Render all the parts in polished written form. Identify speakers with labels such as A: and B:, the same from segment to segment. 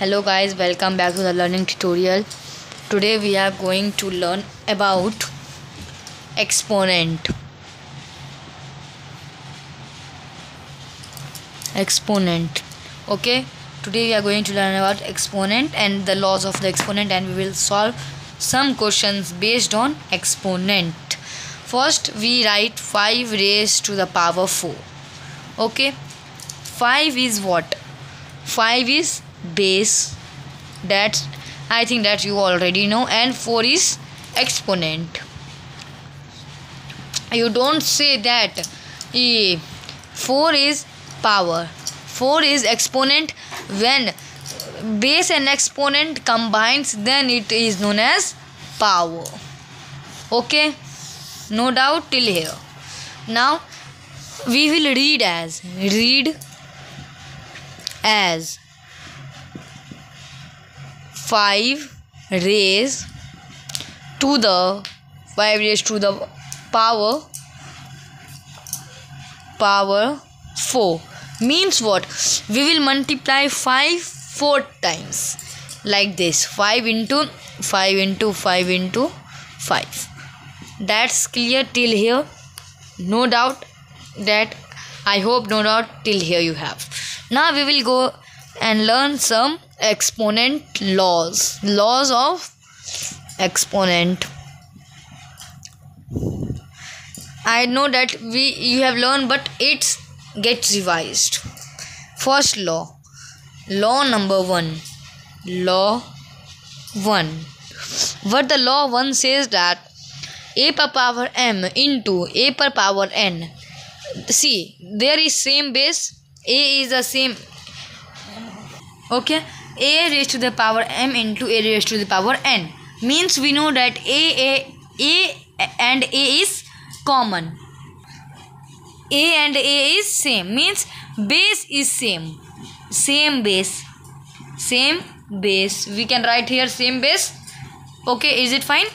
A: Hello guys, welcome back to the learning tutorial. Today we are going to learn about exponent. Okay, today we are going to learn about exponent and the laws of the exponent, and we will solve some questions based on exponent. First we write 5 raised to the power 4. Okay, 5 is what? 5 is base, that I think that you already know, and 4 is exponent. You don't say that 4 is power, 4 is exponent. When base and exponent combines, then it is known as power. Okay, no doubt till here. Now we will read as 5 raised to the power 4 means what? We will multiply 5 4 times like this, 5 into 5 into 5 into 5. That's clear till here? No doubt that, I hope no doubt till here you have. Now we will go and learn some exponent laws of exponent. I know that you have learned, but it gets revised. First law number 1. Law 1. What the law 1 says that a per power m into a per power n. See, there is same base, a is the same. Okay, a raised to the power m into a raised to the power n means we know that a and a is common. A and a is same means base is same base. We can write here same base. Okay, is it fine?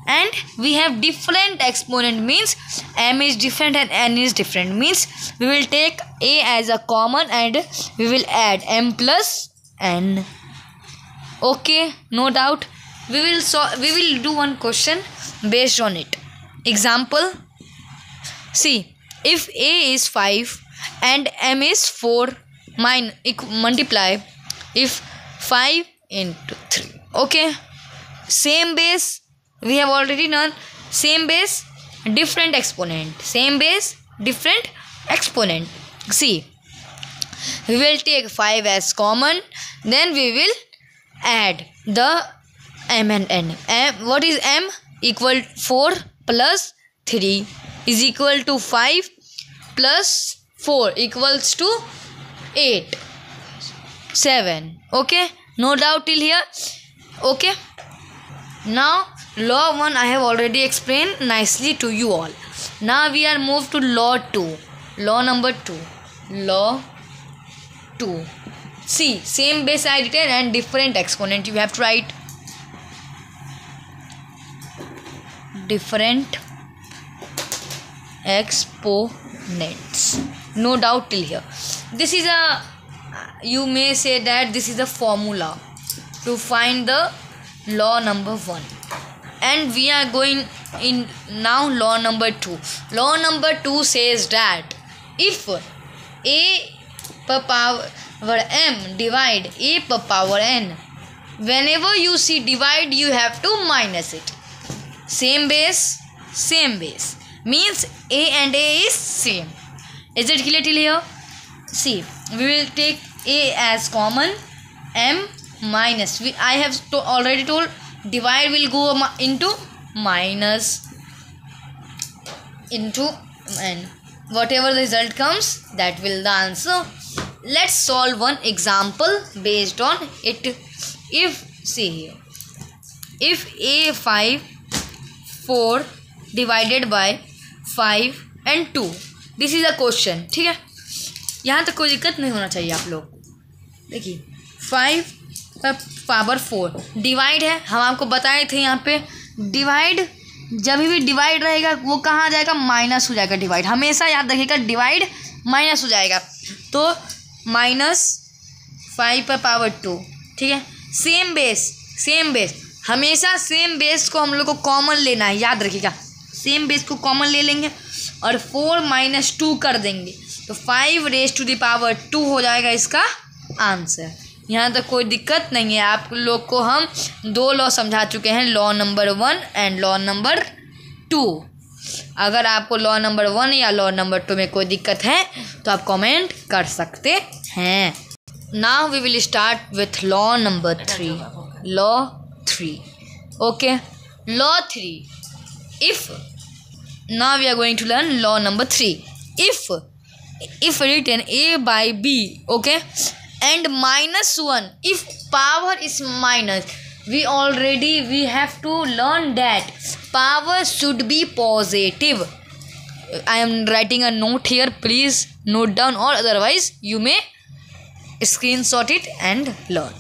A: And we have different exponent means m is different and n is different, means we will take a as a common and we will add m plus n. Okay, no doubt. We will do one question based on it. Example, see, if a is 5 and m is 4, multiply if 5 into 3. Okay, same base, we have already known. Same base, different exponent. Same base, different exponent. See, we will take 5 as common, then we will add the m and n. What is m? Equal 4 plus 3 is equal to 5 plus 4 equals to 8, 7. Okay, no doubt till here. Okay, now law 1 I have already explained nicely to you all. Now we are moved to law 2. Law number 2. Law 2. See, same base I written and different exponent. You have to write different exponents. No doubt till here. This is you may say that this is a formula to find the law number 1. And we are going in now law number 2. Law number 2 says that if a per power m divide a per power n, whenever you see divide, you have to minus it. Same base means a and a is same. Is it clear till here? See, we will take a as common, m minus, I have already told, divide will go into minus into n. Whatever the result comes, that will the answer. Let's solve one example based on it. If, see here, if a 5 4 divided by 5 and 2, this is a question. ठीक है, यहाँ तक कोई दिक्कत नहीं होना चाहिए आप लोग. देखिए 5 पावर 4 डिवाइड है. हम आपको बताए थे यहाँ पे डिवाइड, जब भी डिवाइड रहेगा वो कहाँ जाएगा? माइनस हो जाएगा. डिवाइड हमेशा याद रखिएगा, डिवाइड माइनस हो जाएगा. तो -5 पर पावर 2 ठीक है। सेम बेस हमेशा सेम बेस को हम लोग को कॉमन लेना है, याद रखिएगा। सेम बेस को कॉमन ले लेंगे और 4 - 2 कर देंगे तो 5⁻² हो जाएगा इसका आंसर। यहाँ तक कोई दिक्कत नहीं है। आप लोग को हम 2 लॉ समझा चुके हैं, law number 1 and law number 2। अगर आपको लॉ नंबर 1 या लॉ नंबर 2 में कोई दिक्कत है तो आप कमेंट कर सकते हैं। Now we will start with law number 3। Law 3, okay. Law 3, if now we are going to learn law number 3. If written a by b, okay, and -1, if power is minus, we have to learn that power should be positive. I am writing a note here, please note down, or otherwise you may screenshot it and learn.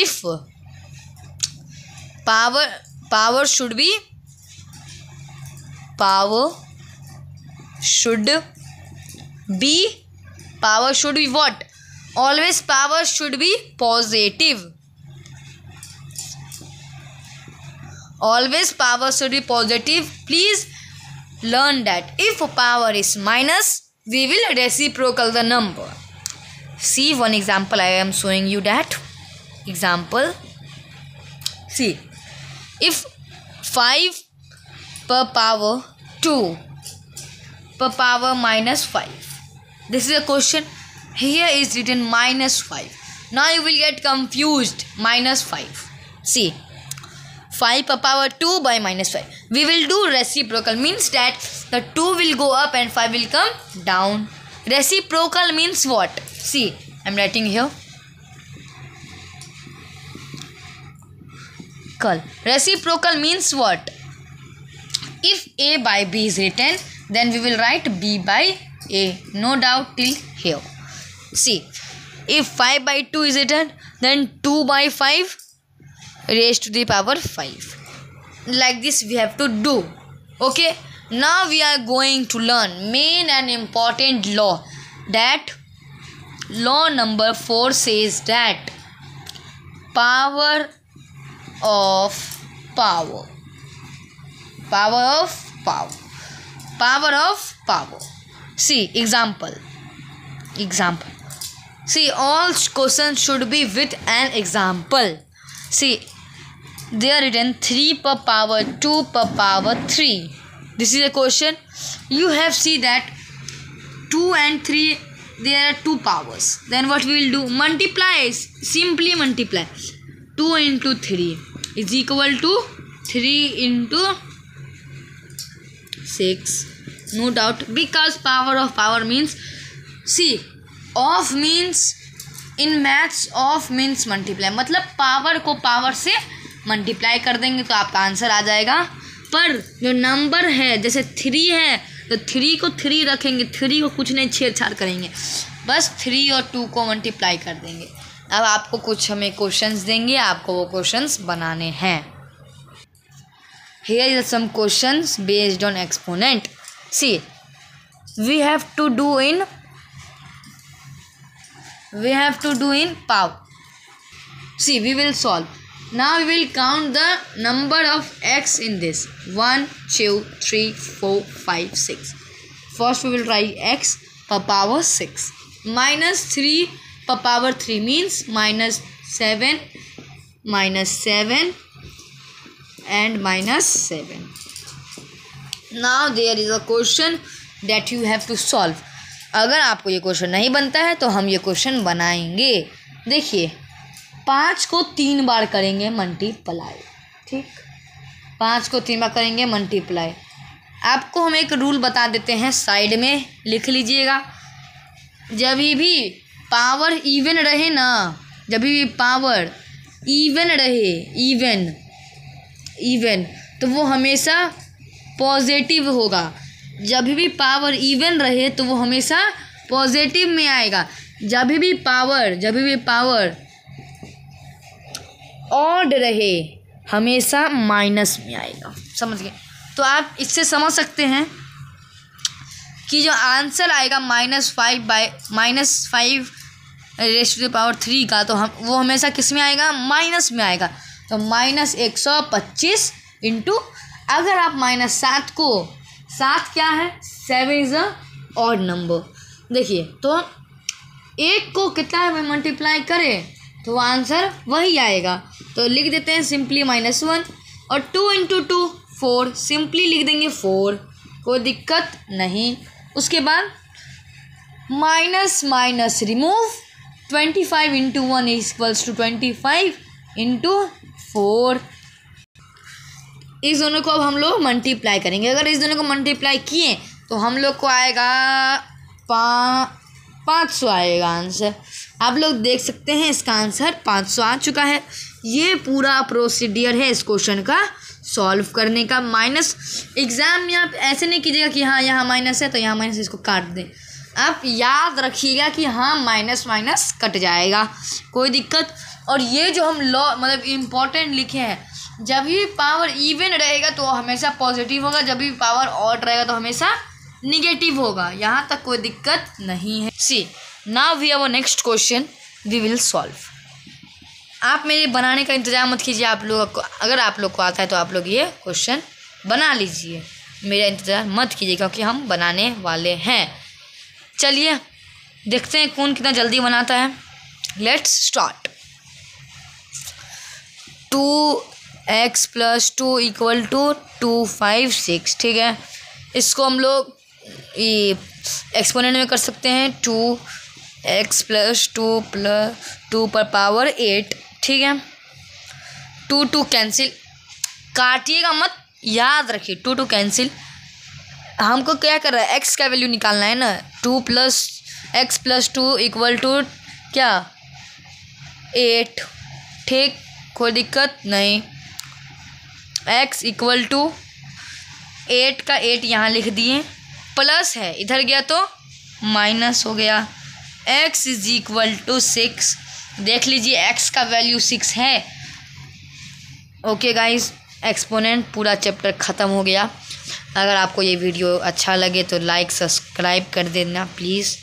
A: If power should be what? Always power should be positive. Always power should be positive. Please learn that. If power is minus, we will reciprocal the number. See one example. I am showing you that example. See, if 5 per power 2 per power -5. This is a question. Here is written -5. Now you will get confused. -5. See, 5 per power 2 by -5. We will do reciprocal, means that the 2 will go up and 5 will come down. Reciprocal means what? See, I am writing here. Reciprocal means what? If a by b is written, then we will write b by a. No doubt till here. See, if 5 by 2 is written, then 2 by 5 raised to the power 5. Like this we have to do. Okay. Now we are going to learn main and important law. That law number 4 says that power of power. See, example. See, all questions should be with an example. See, they are written 3 per power 2 per power 3. This is a question. You have seen that 2 and 3, there are 2 powers. Then what we will do? Multiply. Simply multiply. 2 into 3 is equal to 3 into 6. No doubt, because power of power means, see, of means in maths of means multiply. मतलब power को power से multiply कर देंगे तो आपका answer आ जाएगा। पर जो नंबर है, जैसे 3 है तो 3 को 3 रखेंगे, 3 को कुछ नहीं छेड़छाड़ करेंगे, बस 3 और 2 को मल्टीप्लाई कर देंगे। अब आपको कुछ हमें क्वेश्चंस देंगे, आपको वो क्वेश्चंस बनाने हैं। Here is some questions based on exponent. See, we have to do in power. See, we will solve. Now we will count the number of x in this. 1, 2, 3, 4, 5, 6. First we will write x per power 6. -3 per power 3 means -7 and -7. Now there is a question that you have to solve. अगर आपको ये question नहीं बनता है तो हम ये question बनाएंगे। देखिए, 5 को 3 बार करेंगे मल्टीप्लाई, ठीक, 5 को 3 बार करेंगे मल्टीप्लाई। आपको हम एक रूल बता देते हैं, साइड में लिख लीजिएगा। जब भी पावर इवन रहे ना, जब भी पावर इवन रहे, इवन तो वो हमेशा पॉजिटिव होगा। जब भी पावर इवन रहे तो वो हमेशा पॉजिटिव में आएगा। जब भी पावर ऑड रहे हमेशा माइनस में आएगा। समझ गए? तो आप इससे समझ सकते हैं कि जो आंसर आएगा -5 रेज़ टू द पावर 3 का, तो हम वो हमेशा किस में आएगा, माइनस में आएगा। तो -125 इंटू, अगर आप -7 को, 7 क्या है, 7 इज़ अ ऑड नंबर। देखिए तो 1 को कितना में मल्टीप्लाई करें तो आंसर वही आएगा। तो लिख देते हैं सिंपली -1, और 2 इंटू 2 4, सिंपली लिख देंगे 4, कोई दिक्कत नहीं। उसके बाद minus minus remove, 25 into 1 equals to 25 into 4। इस दोनों को अब हम लोग मल्टीप्लाई करेंगे। अगर इस दोनों को मल्टीप्लाई किए तो हम लोग को आएगा 500 आएगा आंसर। आप लोग देख सकते हैं इसका आंसर 500 आ चुका है। ये पूरा प्रोसीडियर है इस क्वेश्चन का सॉल्व करने का। माइनस एग्ज़ाम में आप ऐसे नहीं कीजिएगा कि हाँ यहाँ माइनस है तो यहाँ माइनस, इसको काट दें। आप याद रखिएगा कि हाँ माइनस माइनस कट जाएगा, कोई दिक्कत। और ये जो हम लॉ मतलब इम्पोर्टेंट लिखे हैं, जब भी पावर इवन रहेगा तो हमेशा पॉजिटिव होगा, जब भी पावर ऑड रहेगा तो हमेशा निगेटिव होगा। यहाँ तक कोई दिक्कत नहीं है। See now we have a next question we will solve. आप मेरे बनाने का इंतज़ार मत कीजिए, आप लोग को अगर आप लोग को आता है तो आप लोग ये क्वेश्चन बना लीजिए, मेरा इंतज़ार मत कीजिए क्योंकि हम बनाने वाले हैं। चलिए देखते हैं कौन कितना जल्दी बनाता है। Let's start. 2x + 2 = 256, ठीक है। इसको हम लोग एक्सपोनेंट में कर सकते हैं। 2x + 2 पर पावर 8, ठीक है। 2 कैंसिल, काटिएगा मत, याद रखिए 2 कैंसिल। हमको क्या कर रहा है, x का वैल्यू निकालना है ना। 2 + x + 2 = क्या, 8, ठीक, कोई दिक्कत नहीं। x = 8 का 8 यहाँ लिख दिए, प्लस है इधर गया तो माइनस हो गया। x = 6, देख लीजिए x का वैल्यू 6 है। ओके गाइस, एक्सपोनेंट पूरा चैप्टर ख़त्म हो गया। अगर आपको ये वीडियो अच्छा लगे तो लाइक सब्सक्राइब कर देना प्लीज़।